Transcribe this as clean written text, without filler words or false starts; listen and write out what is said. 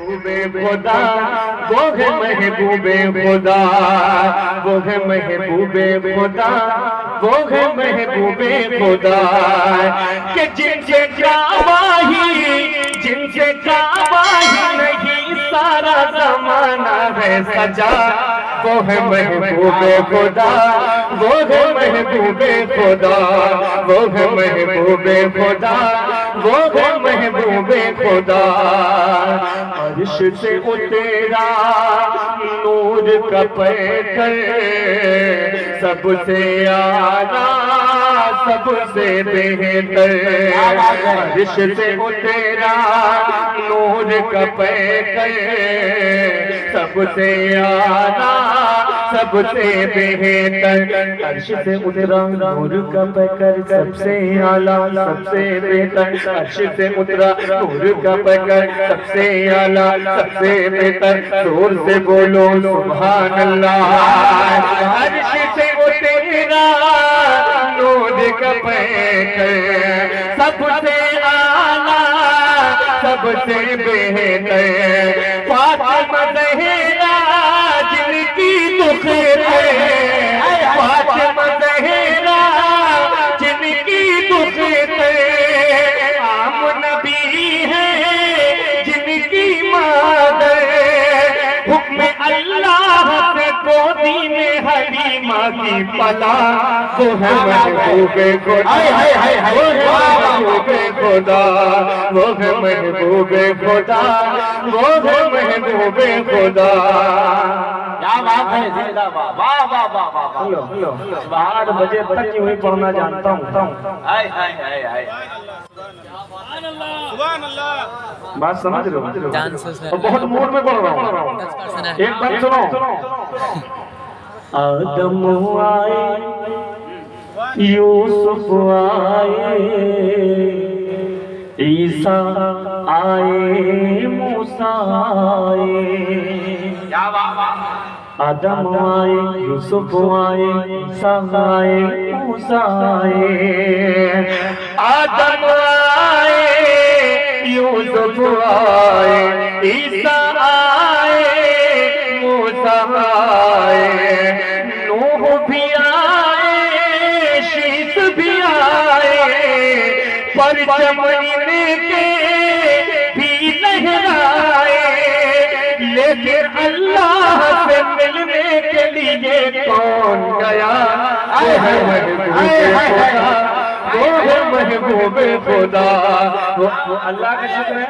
خدا، وہ ہے محبوب خدا، وہ ہے محبوب خدا، وہ ہے محبوب خدا، کہ جن سے گواہی نہیں سارا زمانہ ہے سجا، وہ ہے محبوب خدا، وہ ہے محبوب خدا، وہ ہے محبوب خدا، وہ ہے محبوب خدا، عرش سے اترا نور کا پیکر، سب سے اعلیٰ سب سے بہتر، عرش سے اترا نور کا پیکر، سب سے اعلیٰ سب سے بہتر، عرش سے اترا نور کا پیکر، سب سے اعلیٰ سب سے بہتر، عرش سے اترا نور کا پیکر، سب سے اعلیٰ سب سے بہتر، زور سے بولو سبحان اللہ، عرش سے اترا نور کا پیکر، سب سے اعلیٰ سب سے بہتر، فاطمہ زہرا جن کی دخیر ہے، فاطمہ زہرا جن کی دخیر ہے، عام نبی ہے جن کی مادر، حکم اللہ سے گودی میں حلیمہ کی پلا، وہ ہے محبوب خدا، وہ ہے محبوب خدا، وہ ہے محبوب خدا، وہ ہے محبوب خدا۔ کیا بات ہے زندہ باد، واہ واہ واہ واہ، 8 بجے تک یوں ہی پڑھنا جانتا ہوں، سبحان اللہ، بات سمجھ رہے ہو، بہت موڈ میں پڑھ رہا ہوں، ایک بات سنو، آدم آئے یوسف آئے عیسیٰ آئے موسیٰ آئے، کیا بات، آدم آئے یوسف آئے عیسیٰ آئے موسیٰ آئے، آدم آئے یوسف آئے عیسیٰ آئے موسیٰ آئے، نوح بھی آئے شیس بھی آئے، پرچم ان کے بھی لہرائے، لیکن اللہ سے ملنے کے لیے کون گیا؟ وہ ہے محبوب خدا، وہ ہے محبوب خدا، وہ اللہ کا شکر ہے۔